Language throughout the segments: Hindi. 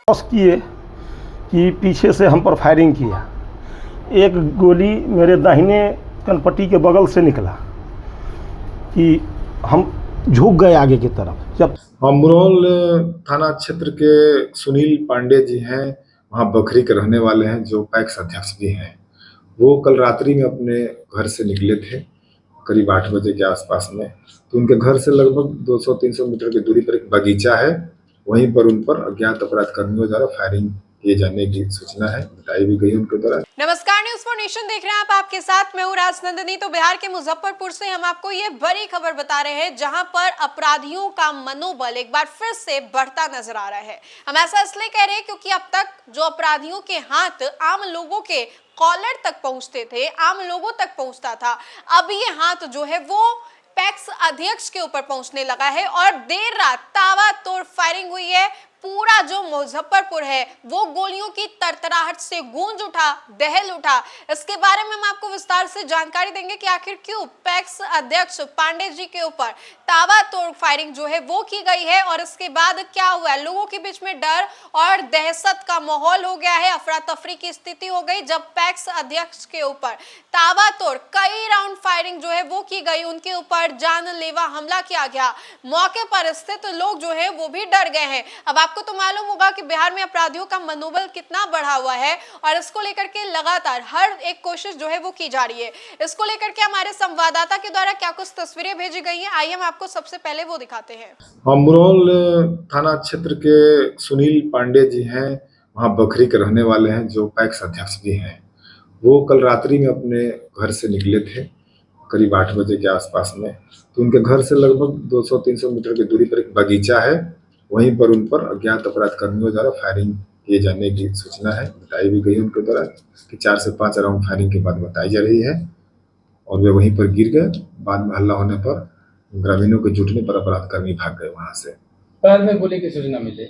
क्रॉस किए कि पीछे से हम पर फायरिंग किया। एक गोली मेरे दाहिने कनपट्टी के बगल से निकला कि हम झुक गए आगे की तरफ। जब मुरौल थाना क्षेत्र के सुनील पांडे जी हैं, वहाँ बखरी के रहने वाले हैं, जो पैक्स अध्यक्ष भी हैं। वो कल रात्रि में अपने घर से निकले थे करीब 8 बजे के आसपास में। तो उनके घर से लगभग 200-300 मीटर की दूरी पर एक बगीचा है, वहीं पर उन पर अज्ञात अपराध कर्मियों द्वारा फायरिंग किए जाने की सूचना है, बताई भी गई उनके द्वारा। नमस्कार, न्यूज़ फॉर नेशन देख रहे हैं आप। आपके साथ मैं हूं राजनंदिनी। तो बिहार के मुजफ्फरपुर से हम आपको ये बड़ी खबर बता रहे हैं, जहां पर अपराधियों का मनोबल एक बार फिर से बढ़ता नजर आ रहा है। हम ऐसा इसलिए कह रहे हैं क्योंकि अब तक जो अपराधियों के हाथ आम लोगों के कॉलर तक पहुंचते थे, आम लोगों तक पहुंचता था, अब ये हाथ जो है वो पैक्स अध्यक्ष के ऊपर पहुंचने लगा है। और देर रात ताबड़तोड़ फायरिंग हुई है। पूरा जो मुजफ्फरपुर है वो गोलियों की तरतराहट से गूंज उठा, दहल उठा। इसके बारे में हम आपको विस्तार से जानकारी देंगे कि आखिर क्यों पैक्स अध्यक्ष पांडे जी के ऊपर ताबड़तोड़ फायरिंग जो है वो की गई है, और इसके बाद क्या हुआ है। लोगों के बीच में डर और दहशत का माहौल हो गया है, अफरा तफरी की स्थिति हो गई जब पैक्स अध्यक्ष के ऊपर ताबड़तोड़ कई राउंड फायरिंग जो है वो की गई, उनके ऊपर जानलेवा हमला किया गया। मौके पर स्थित लोग जो है वो भी डर गए हैं। अब आपको तो मालूम होगा कि बिहार में अपराधियों का मनोबल कितना बढ़ा हुआ है, और इसको लेकर के लगातार हर एक कोशिश जो है वो की जा रही है। इसको लेकर के हमारे संवाददाता के द्वारा क्या कुछ तस्वीरें भेजी गई हैं, आइए हम आपको सबसे पहले वो दिखाते हैं। मुरौल थाना क्षेत्र के सुनील पांडे जी हैं, वहाँ बखरी के रहने वाले हैं, जो पैक्स अध्यक्ष भी हैं। वो कल रात्रि में अपने घर से निकले थे करीब 8 बजे के आसपास में। तो उनके घर से लगभग 200-300 मीटर की दूरी पर एक बगीचा है, वहीं पर उन पर अज्ञात अपराध कर्मियों द्वारा फायरिंग किए जाने की सूचना है, बताई भी गई उनके द्वारा कि 4 से 5 राउंड फायरिंग के बाद बताई जा रही है, और वे वहीं पर गिर गए। बाद में हल्ला होने पर ग्रामीणों के जुटने पर अपराध कर्मी भाग गए वहां से। पैर में गोली की सूचना मिली?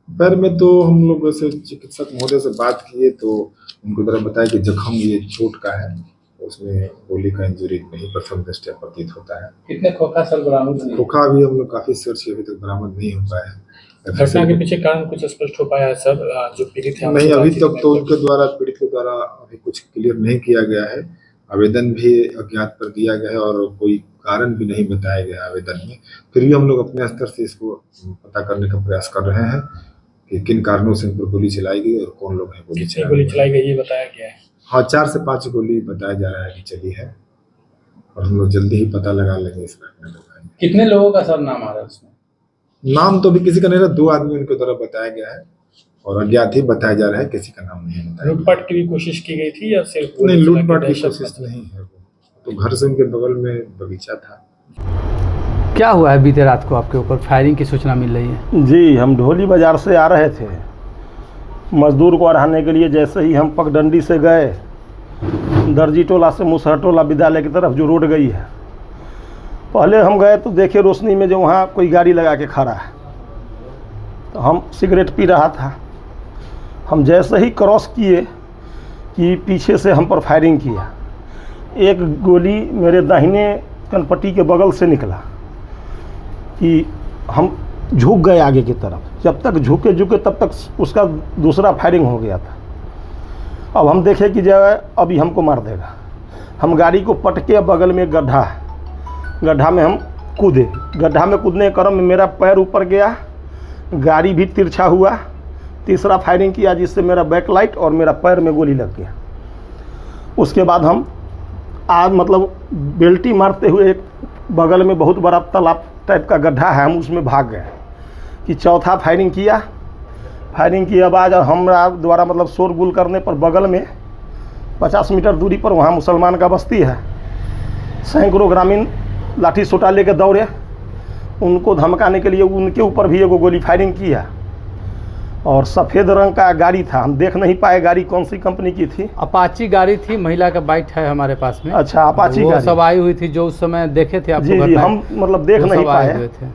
पैर में तो हम लोग वैसे चिकित्सक महोदय से बात किए तो उनको द्वारा बताया कि जख्म ये चोट का है, उसमें गोली का इंजरी नहीं प्रथम दृष्टया प्रतीत होता है। कितने खोखा सर बरामद हुए? खोखा भी हम लोग काफी सर्च किए, अभी तक बरामद नहीं हो पाया है। घटना के पीछे कारण कुछ स्पष्ट हो पाया है सर? जो पीड़ित है नहीं, अभी तक तो उनके द्वारा पीड़ित के द्वारा अभी कुछ क्लियर नहीं किया गया है। आवेदन भी अज्ञात पर दिया गया है और कोई कारण भी नहीं बताया गया आवेदन में। फिर भी हम लोग अपने स्तर से इसको पता करने का प्रयास कर रहे हैं कि किन कारणों से इन पर गोली चलाई गई और कौन लोग हैं गोली चलाई गई, ये बताया गया है। हाँ, 4 से 5 गोली बताया जा रहा है कि चली है, और हम लोग जल्दी ही पता लगा लेंगे इस घटना का। कितने लोगों का सर नाम आ रहा है उसमें? नाम तो अभी किसी का नहीं रहा, 2 आदमी उनके द्वारा बताया गया है और अज्ञात ही बताया जा रहा है, किसी का नाम नहीं बताया। लूटपाट की भी कोशिश की गई थी या सिर्फ? नहीं, लूटपाट की कोशिश नहीं है, तो घर से उनके बगल में बगीचा था। क्या हुआ है बीते रात को आपके ऊपर फायरिंग की सूचना मिल रही है? जी, हम ढोली बाजार से आ रहे थे मजदूर को अढ़ाने के लिए। जैसे ही हम पगडंडी से गए, दर्जी टोला से मुसहर टोला विद्यालय की तरफ जो रोड गई है, पहले हम गए तो देखे रोशनी में जो वहाँ कोई गाड़ी लगा के खड़ा है, तो हम सिगरेट पी रहा था। हम जैसे ही क्रॉस किए कि पीछे से हम पर फायरिंग किया। एक गोली मेरे दाहिने कनपट्टी के बगल से निकला कि हम झुक गए आगे की तरफ। जब तक झुके तब तक उसका दूसरा फायरिंग हो गया था। अब हम देखे कि जो है अभी हमको मार देगा। हम गाड़ी को पटके, बगल में गड्ढा है, गड्ढा में हम कूदे। गड्ढा में कूदने के क्रम में मेरा पैर ऊपर गया, गाड़ी भी तिरछा हुआ। तीसरा फायरिंग किया जिससे मेरा बैकलाइट और मेरा पैर में गोली लग गया। उसके बाद हम मतलब बेल्टी मारते हुए एक बगल में बहुत बड़ा तालाब टाइप का गड्ढा है, हम उसमें भाग गए। कि चौथा फायरिंग किया। फायरिंग की आवाज़ और हमारा द्वारा मतलब शोरगुल करने पर बगल में 50 मीटर दूरी पर वहाँ मुसलमान का बस्ती है। सैकड़ों ग्रामीण लाठी सोटा लेके दौड़े, उनको धमकाने के लिए उनके ऊपर भी एगो गोली फायरिंग किया। और सफ़ेद रंग का गाड़ी था, हम देख नहीं पाए गाड़ी कौन सी कंपनी की थी। अपाची गाड़ी थी, महिला का बाइक है हमारे पास में। अच्छा, अपाची गाड़ी सब आई हुई थी जो उस समय देखे थे आपको? जी, हम मतलब देख नहीं पाए थे।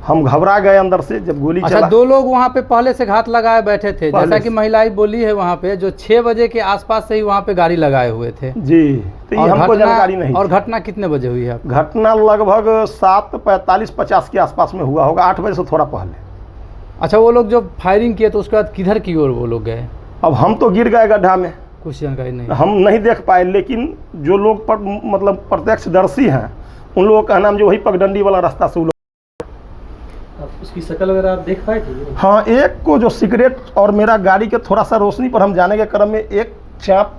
हम घबरा गए अंदर से जब गोली चला। अच्छा, 2 लोग वहाँ पे पहले से घात लगाए बैठे थे, जैसा कि महिलाएं बोली है वहाँ पे, जो 6 बजे के आसपास से ही वहाँ पे गाड़ी लगाए हुए थे। जी, तो ये हमको जानकारी नहीं। और घटना कितने बजे हुई है? घटना लगभग 7:45-50 के आसपास में हुआ होगा, 8 बजे से थोड़ा पहले। अच्छा, वो लोग जो फायरिंग किए तो उसके बाद किधर की ओर वो लोग गए? अब हम तो गिर गए गड्ढा में, कुछ जानकारी नहीं। हम नहीं देख पाए, लेकिन जो लोग मतलब प्रत्यक्षदर्शी हैं उन लोगों का नाम जो वही पगडंडी वाला रास्ता से वो लोग। उसकी शक्ल वगैरह आप देख पाए थे? हाँ, एक को जो सिगरेट और मेरा गाड़ी के थोड़ा सा रोशनी पर हम जाने के क्रम में एक चाप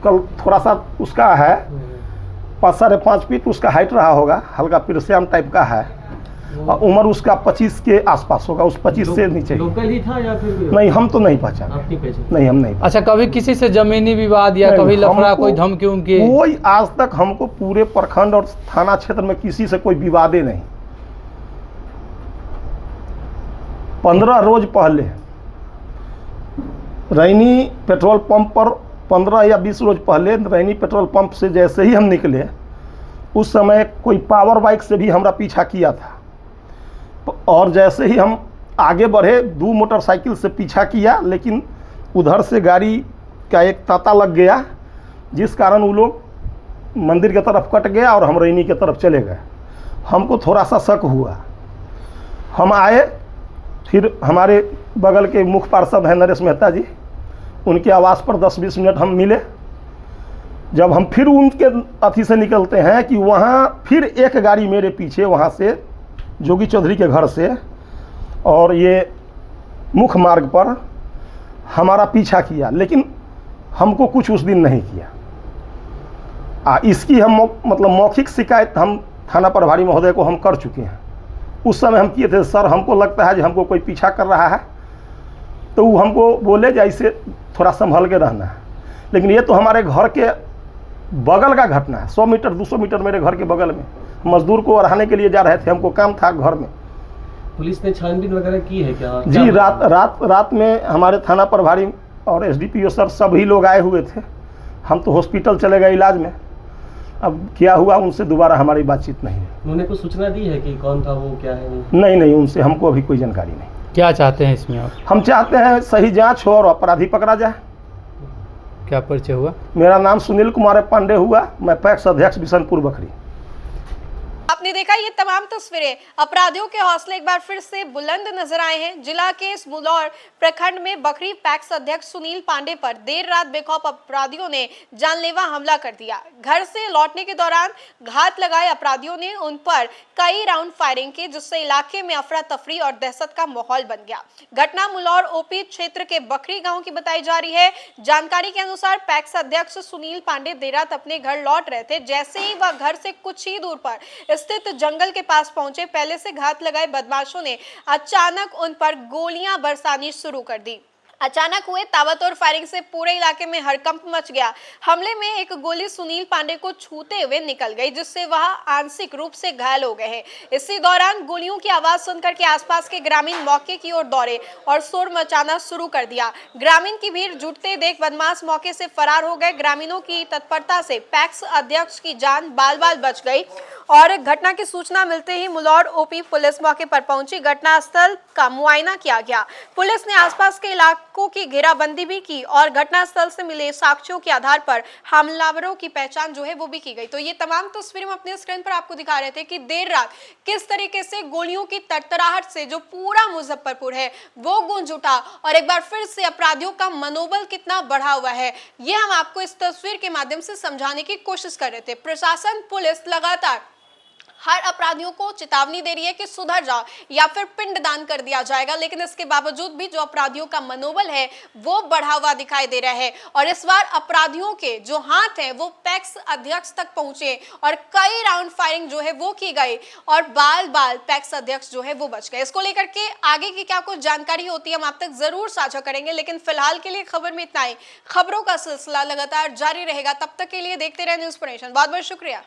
कल थोड़ा सा उसका है 5-5.5 फीट उसका हाइट रहा होगा, हल्का पिरसियाम टाइप का है, और उम्र उसका 25 के आसपास होगा, उस 25 से नीचे। लोकल ही था या फिर? नहीं, हम तो नहीं पहचाने। आप नहीं पहचाने? नहीं, हम नहीं। अच्छा, कभी किसी से जमीनी विवाद या कभी लफड़ा, कोई धमकी उनकी? कोई आज तक हमको पूरे प्रखंड और थाना क्षेत्र में किसी से कोई विवादे नहीं। 15 रोज पहले रैनी पेट्रोल पंप पर 15 या 20 रोज पहले रैनी पेट्रोल पंप से जैसे ही हम निकले, उस समय कोई पावर बाइक से भी हमारा पीछा किया था, और जैसे ही हम आगे बढ़े 2 मोटरसाइकिल से पीछा किया, लेकिन उधर से गाड़ी का एक तांता लग गया, जिस कारण वो लोग मंदिर की तरफ कट गया और हम रैनी की तरफ चले गए। हमको थोड़ा सा शक हुआ, हम आए, फिर हमारे बगल के मुख्य पार्षद हैं नरेश मेहता जी, उनके आवास पर 10-20 मिनट हम मिले। जब हम फिर उनके अथी से निकलते हैं कि वहाँ फिर एक गाड़ी मेरे पीछे वहाँ से जोगी चौधरी के घर से और ये मुख्य मार्ग पर हमारा पीछा किया, लेकिन हमको कुछ उस दिन नहीं किया। इसकी हम मतलब मौखिक शिकायत हम थाना प्रभारी महोदय को हम कर चुके हैं। उस समय हम किए थे, सर हमको लगता है कि हमको कोई पीछा कर रहा है, तो वो हमको बोले जैसे थोड़ा संभल के रहना है, लेकिन ये तो हमारे घर के बगल का घटना है। 100 मीटर 200 मीटर मेरे घर के बगल में मजदूर को अढ़ाने के लिए जा रहे थे, हमको काम था घर में। पुलिस ने छानबीन वगैरह की है क्या? जी, रात में हमारे थाना प्रभारी और एसडीपीओ सर सभी लोग आए हुए थे। हम तो हॉस्पिटल चले गए इलाज में, अब क्या हुआ उनसे दोबारा हमारी बातचीत नहीं है। उन्होंने कुछ सूचना दी है कि कौन था वो, क्या है? नहीं, उनसे हमको अभी कोई जानकारी नहीं। क्या चाहते हैं इसमें आप? हम चाहते हैं सही जांच हो और अपराधी पकड़ा जाए। क्या परिचय हुआ? मेरा नाम सुनील कुमार पांडे हुआ, मैं पैक्स अध्यक्ष बिशनपुर बखरी। आपने देखा ये तमाम तस्वीरें, अपराधियों के हौसले एक बार फिर से बुलंद नजर आए हैं। जिला के इस मुलौर प्रखंड में बखरी पैक्स अध्यक्ष सुनील पांडे पर देर रात बेखौफ अपराधियों ने जानलेवा हमला कर दिया। घर से लौटने के दौरान घात लगाए अपराधियों ने उन पर कई राउंड फायरिंग की, जिससे इलाके में अफरा तफरी और दहशत का माहौल बन गया। घटना मुलौर ओपी क्षेत्र के बखरी गांव की बताई जा रही है। जानकारी के अनुसार पैक्स अध्यक्ष सुनील पांडे देर रात अपने घर लौट रहे थे। जैसे ही वह घर से कुछ ही दूर पर स्थित जंगल के पास पहुंचे, पहले से घात लगाए बदमाशों ने अचानक उन पर गोलियां बरसानी शुरू कर दी। अचानक हुए ताबड़तोड़ फायरिंग से पूरे इलाके में हड़कंप मच गया। हमले में एक गोली सुनील पांडे को छूते हुए निकल गई, जिससे वह आंशिक रूप से घायल हो गए हैं। इसी दौरान गोलियों की आवाज सुनकर के आसपास के ग्रामीण मौके की ओर दौड़े और शोर मचाना शुरू कर दिया। ग्रामीण की भीड़ जुटते देख बदमाश मौके से फरार हो गए। ग्रामीणों की तत्परता से पैक्स अध्यक्ष की जान बाल बाल बच गई और घटना की सूचना मिलते ही मुलौर ओपी पुलिस मौके पर पहुंची। घटनास्थल का मुआयना किया गया। पुलिस ने आसपास के इलाकों की घेराबंदी भी की और घटनास्थल से मिले साक्ष्यों के आधार पर हमलावरों की पहचान जो है वो भी की गई। तो ये तमाम तस्वीरें हम अपने स्क्रीन पर आपको दिखा रहे थे कि देर रात किस तरीके से गोलियों की तड़तड़ाहट से जो पूरा मुजफ्फरपुर है वो गूंज उठा और एक बार फिर से अपराधियों का मनोबल कितना बढ़ा हुआ है, ये हम आपको इस तस्वीर के माध्यम से समझाने की कोशिश कर रहे थे। प्रशासन, पुलिस लगातार हर अपराधियों को चेतावनी दे रही है कि सुधर जाओ या फिर पिंडदान कर दिया जाएगा, लेकिन इसके बावजूद भी जो अपराधियों का मनोबल है वो बढ़ा हुआ दिखाई दे रहा है। और इस बार अपराधियों के जो हाथ हैं वो पैक्स अध्यक्ष तक पहुंचे और कई राउंड फायरिंग जो है वो की गई और बाल बाल पैक्स अध्यक्ष जो है वो बच गए। इसको लेकर के आगे की क्या कुछ जानकारी होती है हम आप तक जरूर साझा करेंगे, लेकिन फिलहाल के लिए खबर में इतना ही। खबरों का सिलसिला लगातार जारी रहेगा, तब तक के लिए देखते रहे न्यूज़ नेशन। बहुत बहुत शुक्रिया।